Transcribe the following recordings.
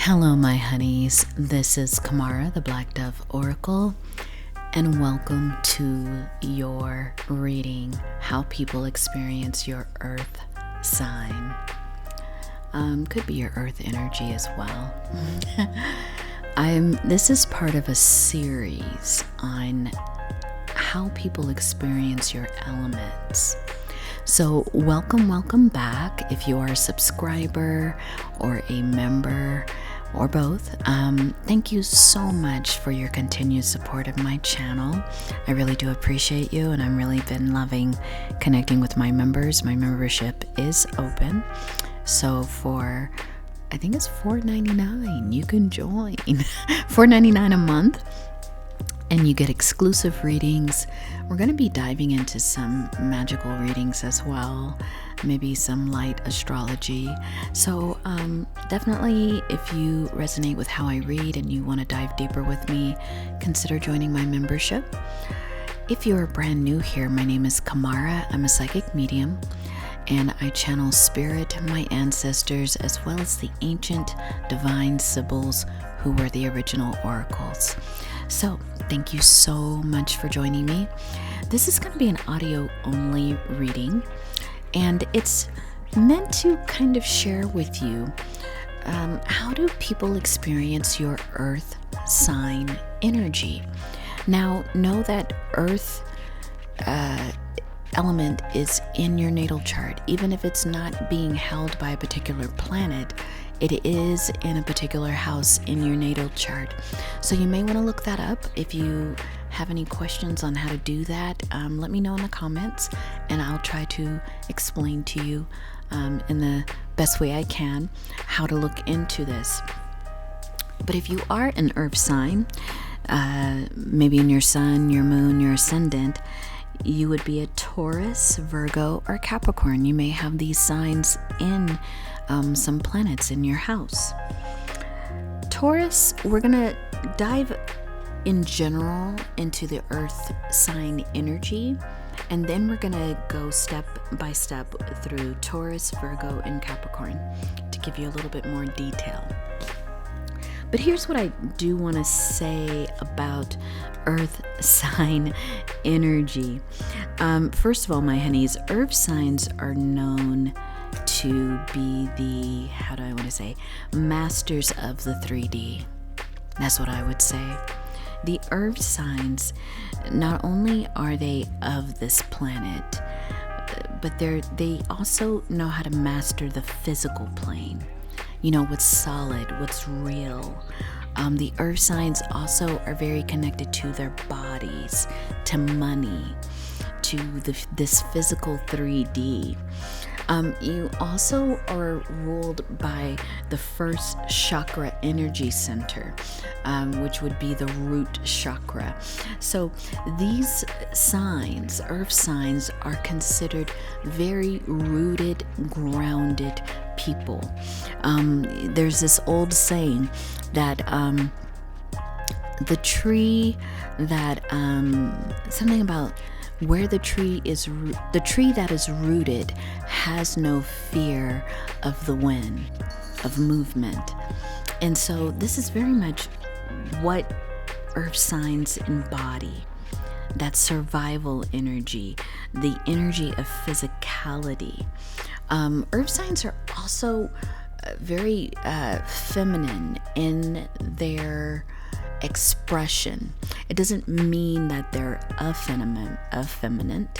Hello, my honeys. This is Kamara, the Black Dove Oracle, and welcome to your reading, How People Experience Your Earth Sign. Could be your Earth energy as well. This is part of a series on how people experience your elements. So welcome back. If you are a subscriber or a member or both, thank you so much for your continued support of my channel. I really do appreciate you, and I've really been loving connecting with my members. My membership is open, so for I think it's $4.99 you can join. $4.99 a month, and you get exclusive readings. We're going to be diving into some magical readings as well, maybe some light astrology. So definitely, if you resonate with how I read and you want to dive deeper with me, consider joining my membership. If you're brand new here, my name is Kamara. I'm a psychic medium, and I channel spirit, my ancestors, as well as the ancient Divine Sibyls, who were the original oracles. So thank you so much for joining me. This is going to be an audio only reading, and it's meant to kind of share with you how do people experience your earth sign energy. Now, know that earth element is in your natal chart. Even if it's not being held by a particular planet, it is in a particular house in your natal chart. So you may want to look that up. If you have any questions on how to do that, let me know in the comments, and I'll try to explain to you in the best way I can how to look into this. But if you are an earth sign, maybe in your sun, your moon, your ascendant, you would be a Taurus, Virgo, or Capricorn. You may have these signs in some planets in your house. Taurus, we're going to dive in general into the earth sign energy, and then we're going to go step by step through Taurus, Virgo, and Capricorn to give you a little bit more detail. But here's what I do want to say about earth sign energy. First of all, my honeys, earth signs are known to be the, masters of the 3D. That's what I would say. The earth signs, not only are they of this planet, but they also know how to master the physical plane. You know, what's solid, what's real. The earth signs also are very connected to their bodies, to money, to this physical 3D. You also are ruled by the first chakra energy center, which would be the root chakra. So these signs, earth signs, are considered very rooted, grounded people. There's this old saying that the tree that something about where the tree that is rooted has no fear of the wind, of movement. And so this is very much what earth signs embody. That survival energy, the energy of physicality. Earth signs are also very feminine in their expression. It doesn't mean that they're effeminate,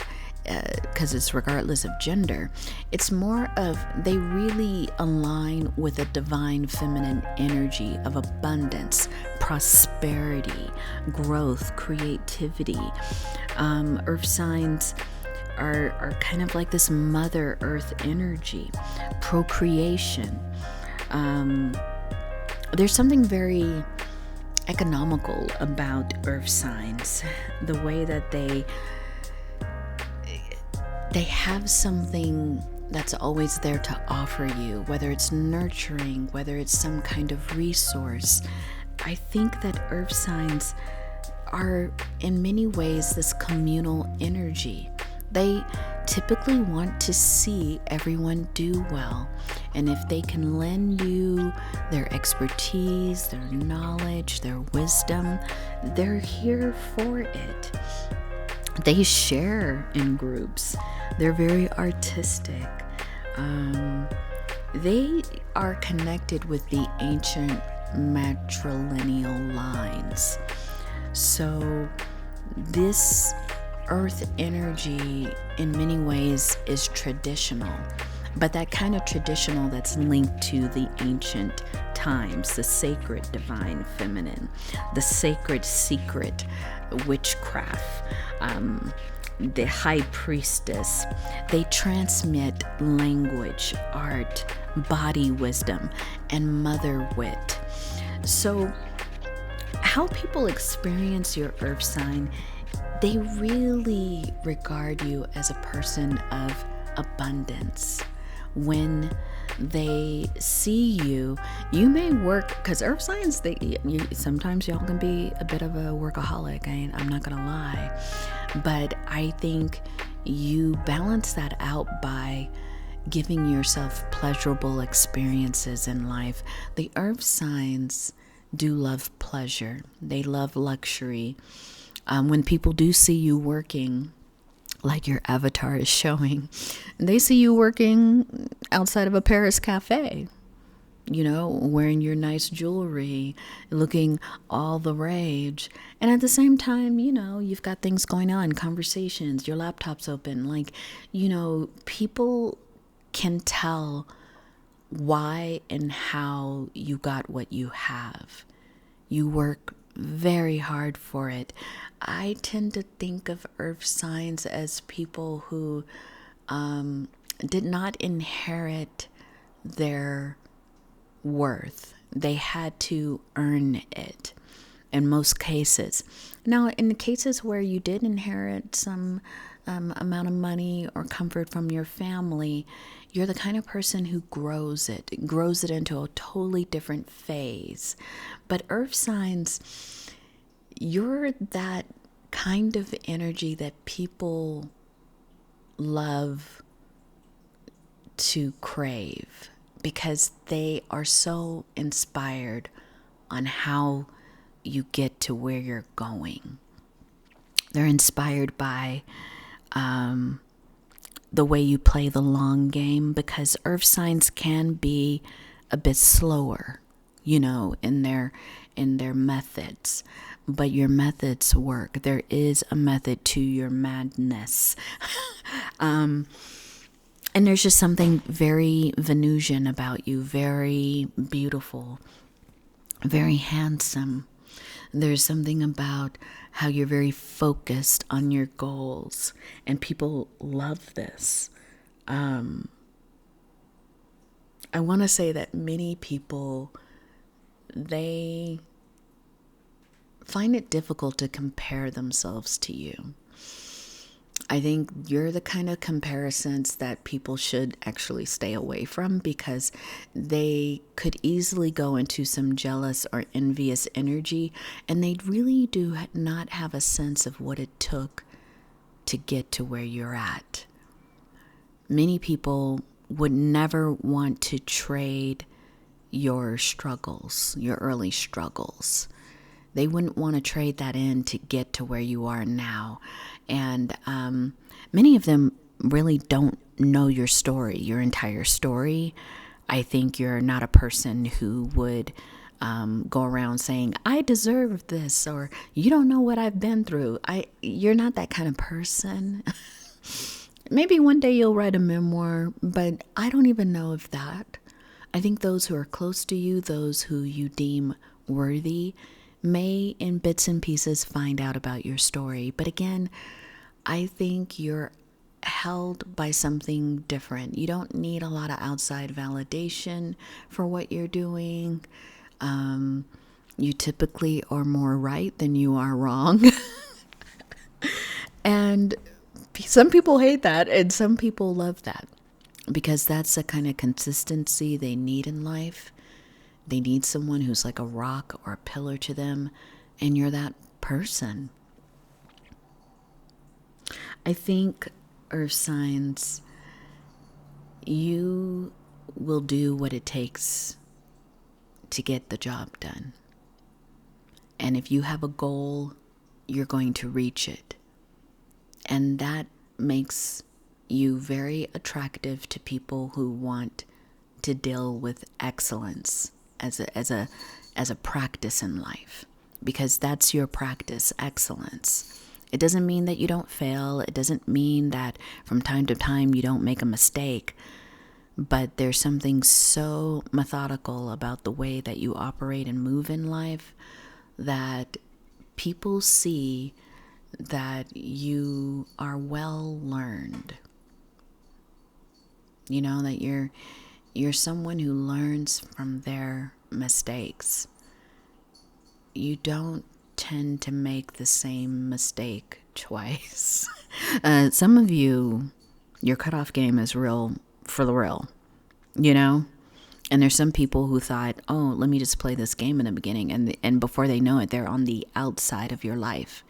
because it's regardless of gender. It's more of they really align with a divine feminine energy of abundance, prosperity, growth, creativity. Earth signs are kind of like this Mother Earth energy, procreation. There's something very economical about earth signs, the way that they have something that's always there to offer you, whether it's nurturing, whether it's some kind of resource. I think that earth signs are in many ways this communal energy. They typically want to see everyone do well. And if they can lend you their expertise, their knowledge, their wisdom, they're here for it. They share in groups. They're very artistic. They are connected with the ancient matrilineal lines. So this earth energy in many ways is traditional, but that kind of traditional that's linked to the ancient times, the sacred divine feminine, the sacred secret witchcraft, the high priestess. They transmit language, art, body wisdom, and mother wit. So how people experience your earth sign, they really regard you as a person of abundance. When they see you, you may work, because earth signs, sometimes y'all can be a bit of a workaholic. I'm not gonna lie, but I think you balance that out by giving yourself pleasurable experiences in life. The earth signs do love pleasure. They love luxury. When people do see you working, like your avatar is showing, they see you working outside of a Paris cafe, wearing your nice jewelry, looking all the rage. And at the same time, you've got things going on, conversations, your laptop's open. People can tell why and how you got what you have. You work very hard for it. I tend to think of earth signs as people who did not inherit their worth. They had to earn it in most cases. Now, in the cases where you did inherit some amount of money or comfort from your family, you're the kind of person who grows it into a totally different phase. But earth signs, you're that kind of energy that people love to crave because they are so inspired on how you get to where you're going. They're inspired by the way you play the long game, because earth signs can be a bit slower, in their methods, but your methods work. There is a method to your madness. And there's just something very Venusian about you, very beautiful, very handsome. There's something about how you're very focused on your goals, and people love this. I want to say that many people, they find it difficult to compare themselves to you. I think you're the kind of comparisons that people should actually stay away from, because they could easily go into some jealous or envious energy, and they really do not have a sense of what it took to get to where you're at. Many people would never want to trade your struggles, your early struggles. They wouldn't want to trade that in to get to where you are now. And many of them really don't know your story, your entire story. I think you're not a person who would go around saying, I deserve this, or you don't know what I've been through. You're not that kind of person. Maybe one day you'll write a memoir, but I don't even know if that. I think those who are close to you, those who you deem worthy, may in bits and pieces find out about your story. But again, I think you're held by something different. You don't need a lot of outside validation for what you're doing. You typically are more right than you are wrong. And some people hate that, and some people love that, because that's the kind of consistency they need in life. They need someone who's like a rock or a pillar to them, and you're that person. I think earth signs, you will do what it takes to get the job done. And if you have a goal, you're going to reach it. And that makes you very attractive to people who want to deal with excellence as a practice in life, because that's your practice, excellence. It doesn't mean that you don't fail. It doesn't mean that from time to time you don't make a mistake. But there's something so methodical about the way that you operate and move in life that people see that you are well learned. You know, that you're someone who learns from their mistakes. You don't tend to make the same mistake twice. Some of you, your cutoff game is real for the real, you know? And there's some people who thought, oh, let me just play this game in the beginning. And before they know it, they're on the outside of your life.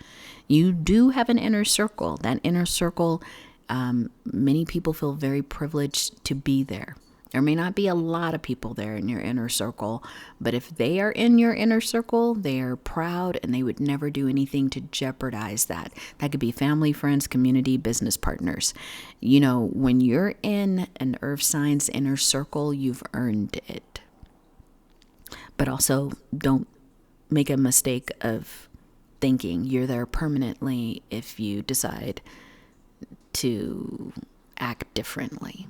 You do have an inner circle. That inner circle, many people feel very privileged to be there. There may not be a lot of people there in your inner circle, but if they are in your inner circle, they are proud and they would never do anything to jeopardize that. That could be family, friends, community, business partners. You know, when you're in an earth sign's inner circle, you've earned it. But also don't make a mistake of thinking you're there permanently if you decide to act differently.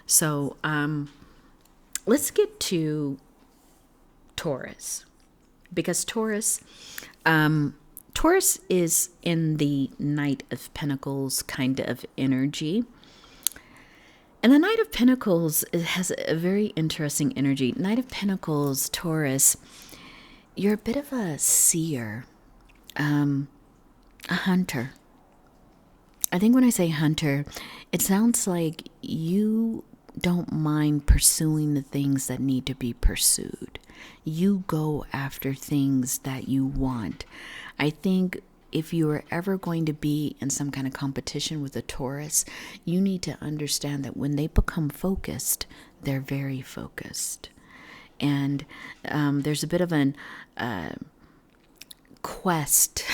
So let's get to Taurus, because Taurus is in the Knight of Pentacles kind of energy. And the Knight of Pentacles has a very interesting energy. Knight of Pentacles, Taurus, you're a bit of a seer, a hunter. I think when I say hunter, it sounds like you don't mind pursuing the things that need to be pursued. You go after things that you want. I think if you are ever going to be in some kind of competition with a Taurus, you need to understand that when they become focused, they're very focused. And there's a bit of an quest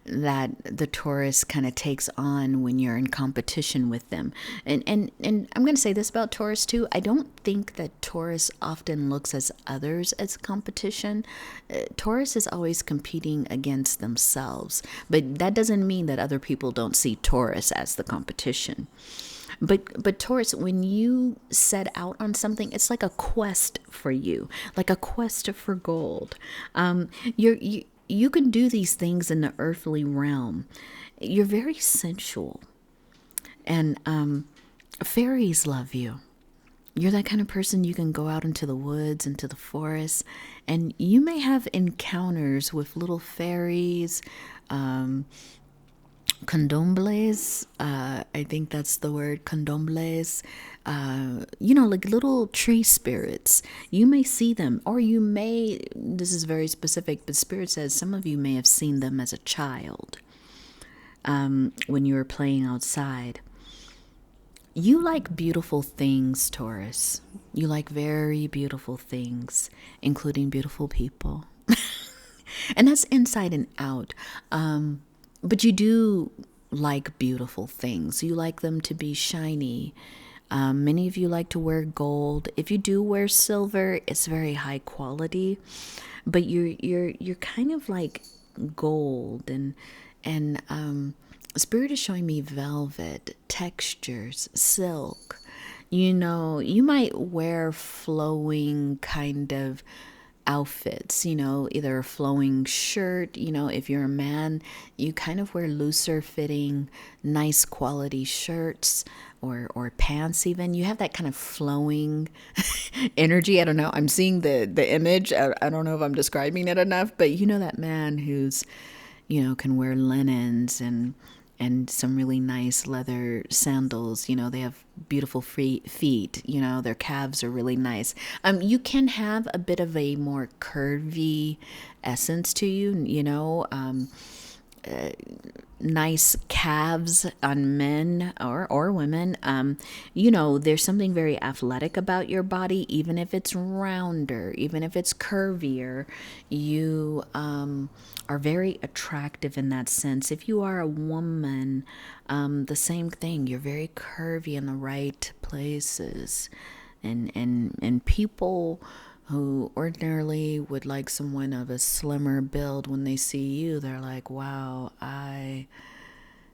that the Taurus kind of takes on when you're in competition with them. And I'm going to say this about Taurus too. I don't think that Taurus often looks at others as competition. Taurus is always competing against themselves. But that doesn't mean that other people don't see Taurus as the competition. But Taurus, when you set out on something, it's like a quest for you, like a quest for gold. You can do these things in the earthly realm. You're very sensual. And fairies love you. You're that kind of person you can go out into the woods, into the forest, and you may have encounters with little fairies, candomblés, I think that's the word, candomblés, like little tree spirits. You may see them, or you may, this is very specific, but Spirit says some of you may have seen them as a child when you were playing outside. You like beautiful things, Taurus. You like very beautiful things, including beautiful people. And that's inside and out. But you do like beautiful things. You like them to be shiny. Many of you like to wear gold. If you do wear silver, it's very high quality. But you're kind of like gold, and Spirit is showing me velvet, textures, silk. You know, you might wear flowing kind of outfits, either a flowing shirt, if you're a man, you kind of wear looser fitting, nice quality shirts or pants even. You have that kind of flowing energy. I don't know. I'm seeing the image. I don't know if I'm describing it enough, but that man who's, can wear linens and some really nice leather sandals. They have beautiful feet. Their calves are really nice. You can have a bit of a more curvy essence to you. nice calves on men or women. There's something very athletic about your body, even if it's rounder, even if it's curvier. You are very attractive in that sense. If you are a woman, the same thing. You're very curvy in the right places, and people who ordinarily would like someone of a slimmer build, when they see you, they're like, wow, I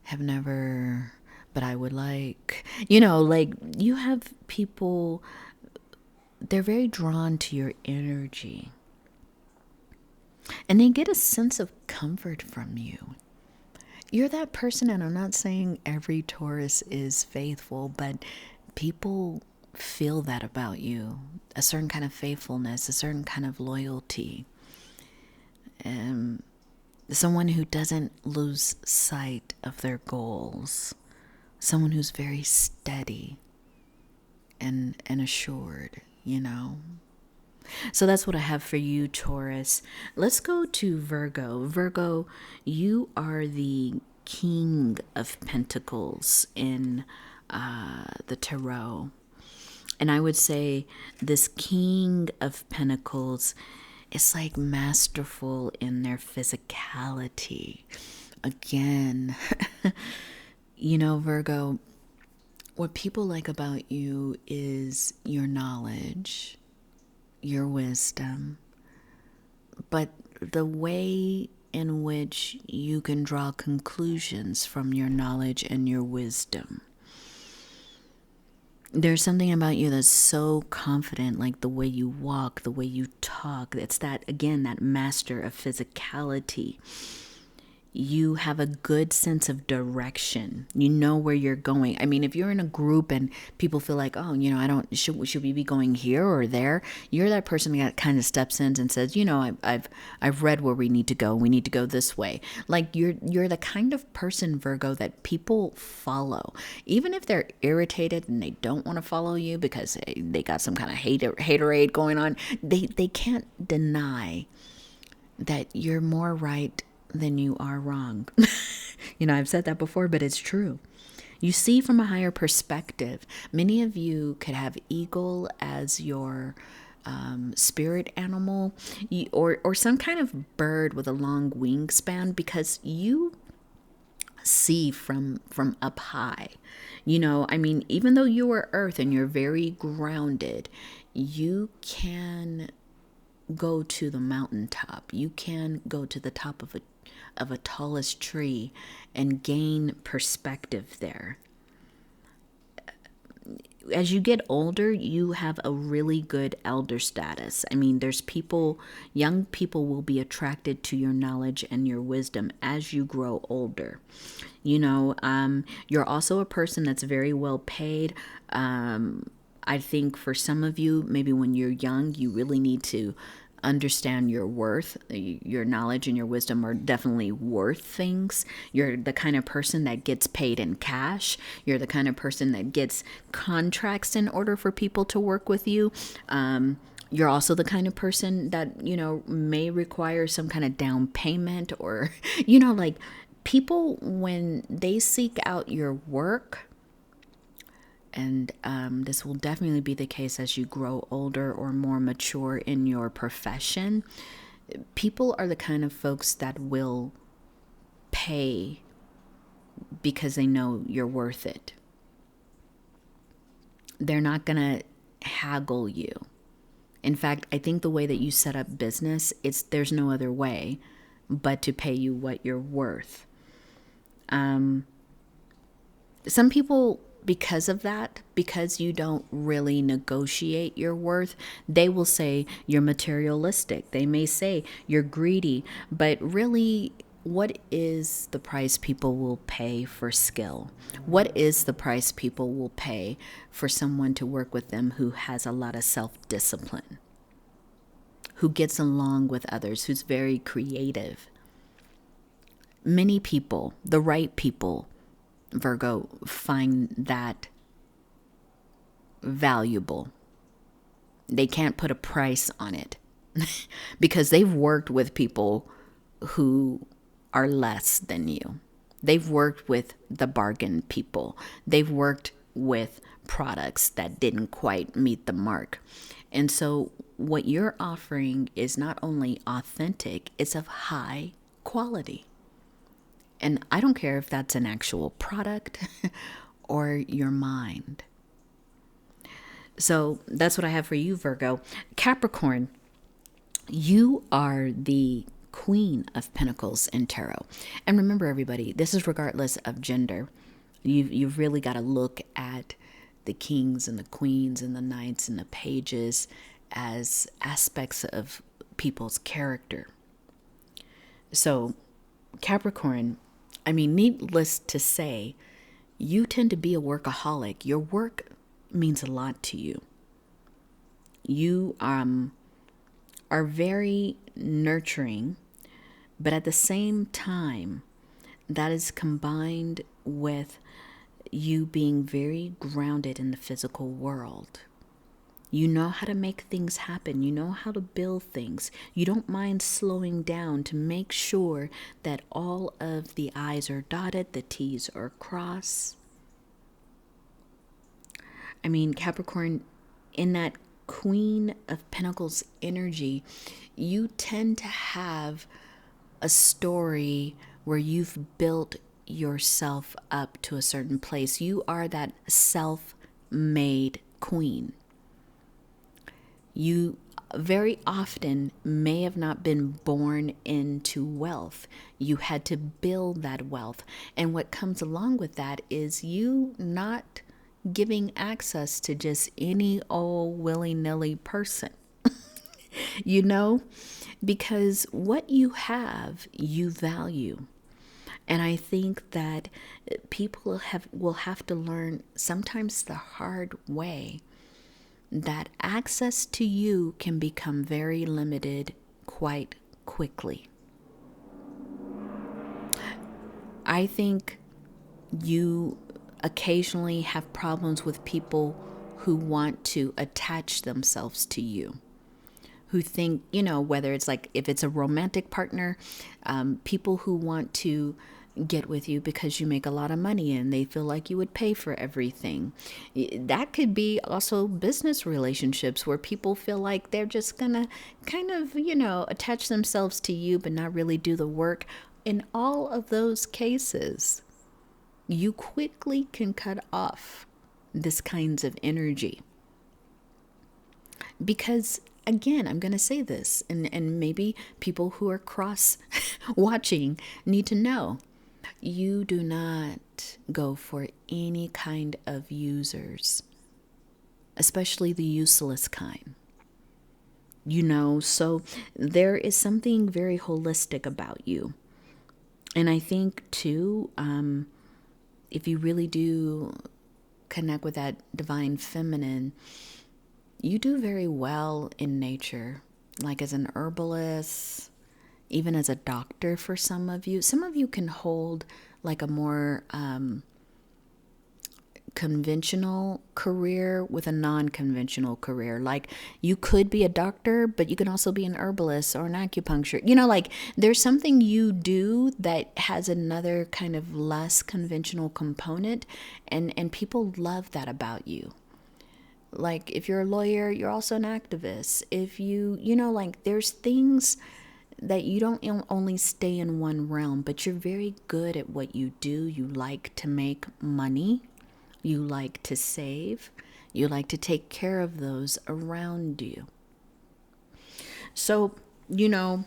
have never, but I would like, like you have people, they're very drawn to your energy. And they get a sense of comfort from you. You're that person, and I'm not saying every Taurus is faithful, but people feel that about you, a certain kind of faithfulness, a certain kind of loyalty. Someone who doesn't lose sight of their goals, someone who's very steady and assured, So that's what I have for you, Taurus. Let's go to Virgo. Virgo, you are the King of Pentacles in the Tarot. And I would say this King of Pentacles is like masterful in their physicality. Again, Virgo, what people like about you is your knowledge, your wisdom, but the way in which you can draw conclusions from your knowledge and your wisdom. There's something about you that's so confident, like the way you walk, the way you talk. It's that, again, that master of physicality. You have a good sense of direction. You know where you're going. I mean, if you're in a group and people feel like, oh, should we be going here or there? You're that person that kind of steps in and says, I've read where we need to go. We need to go this way. Like you're the kind of person, Virgo, that people follow, even if they're irritated and they don't want to follow you because they got some kind of haterade going on. They can't deny that you're more right than you are wrong. I've said that before, but it's true. You see from a higher perspective. Many of you could have eagle as your spirit animal, or some kind of bird with a long wingspan, because you see from up high. Even though you are earth and you're very grounded, you can go to the mountaintop. You can go to the top of a tallest tree and gain perspective there. As you get older, you have a really good elder status. There's young people will be attracted to your knowledge and your wisdom as you grow older. You're also a person that's very well paid. I think for some of you, maybe when you're young, you really need to understand your worth. Your knowledge and your wisdom are definitely worth things. You're the kind of person that gets paid in cash. You're the kind of person that gets contracts in order for people to work with you. You're also the kind of person that, may require some kind of down payment, or, like people, when they seek out your work, and this will definitely be the case as you grow older or more mature in your profession. People are the kind of folks that will pay because they know you're worth it. They're not going to haggle you. In fact, I think the way that you set up business, there's no other way but to pay you what you're worth. Some people, because of that, because you don't really negotiate your worth, they will say you're materialistic. They may say you're greedy, but really, what is the price people will pay for skill? What is the price people will pay for someone to work with them who has a lot of self-discipline, who gets along with others, who's very creative? Many people, the right people, Virgo, find that valuable. They can't put a price on it because they've worked with people who are less than you. They've worked with the bargain people. They've worked with products that didn't quite meet the mark. And so what you're offering is not only authentic, it's of high quality. And I don't care if that's an actual product or your mind. So that's what I have for you, Virgo. Capricorn, you are the Queen of Pentacles in Tarot. And remember, everybody, this is regardless of gender. You've really got to look at the kings and the queens and the knights and the pages as aspects of people's character. So Capricorn, I mean, needless to say, you tend to be a workaholic. Your work means a lot to you. You are very nurturing, but at the same time, that is combined with you being very grounded in the physical world. You know how to make things happen. You know how to build things. You don't mind slowing down to make sure that all of the I's are dotted, the T's are crossed. I mean, Capricorn, in that Queen of Pentacles energy, you tend to have a story where you've built yourself up to a certain place. You are that self-made queen. You very often may have not been born into wealth. You had to build that wealth. And what comes along with that is you not giving access to just any old willy-nilly person. You know, because what you have, you value. And I think that people will have to learn sometimes the hard way that access to you can become very limited quite quickly. I think you occasionally have problems with people who want to attach themselves to you, who think, you know, whether it's like, if it's a romantic partner, people who want to get with you because you make a lot of money and they feel like you would pay for everything. That could be also business relationships where people feel like they're just gonna kind of, you know, attach themselves to you but not really do the work. In all of those cases, you quickly can cut off this kinds of energy. Because again, I'm going to say this, and maybe people who are cross watching need to know, you do not go for any kind of users, especially the useless kind. You know, so there is something very holistic about you. And I think too, if you really do connect with that divine feminine, you do very well in nature, like as an herbalist, even as a doctor for some of you. Some of you can hold like a more conventional career with a non-conventional career. Like you could be a doctor, but you can also be an herbalist or an acupuncture. You know, like there's something you do that has another kind of less conventional component, and people love that about you. Like if you're a lawyer, you're also an activist. If you know, like there's things that you don't only stay in one realm, but you're very good at what you do. You like to make money. You like to save. You like to take care of those around you. So, you know,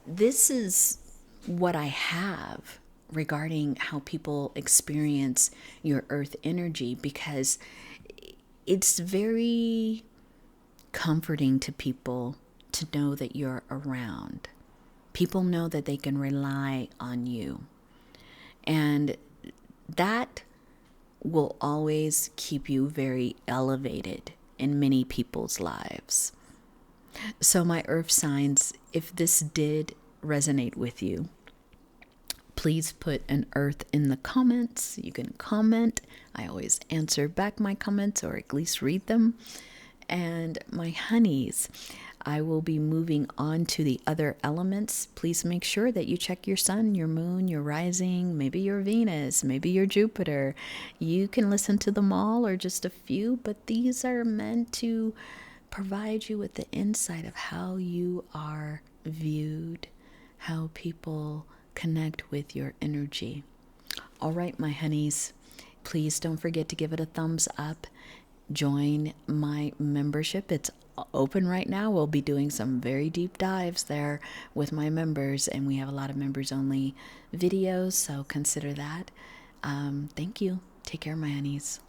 this is what I have regarding how people experience your earth energy, because it's very comforting to people to know that you're around. People know that they can rely on you. And that will always keep you very elevated in many people's lives. So my earth signs, if this did resonate with you, please put an earth in the comments. You can comment. I always answer back my comments, or at least read them. And my honeys, I will be moving on to the other elements. Please make sure that you check your sun, your moon, your rising, maybe your Venus, maybe your Jupiter. You can listen to them all or just a few, but these are meant to provide you with the insight of how you are viewed, how people connect with your energy. All right, my honeys, please don't forget to give it a thumbs up. Join my membership. It's open right now. We'll be doing some very deep dives there with my members, and we have a lot of members only videos, so consider that. Thank you. Take care, my honeys.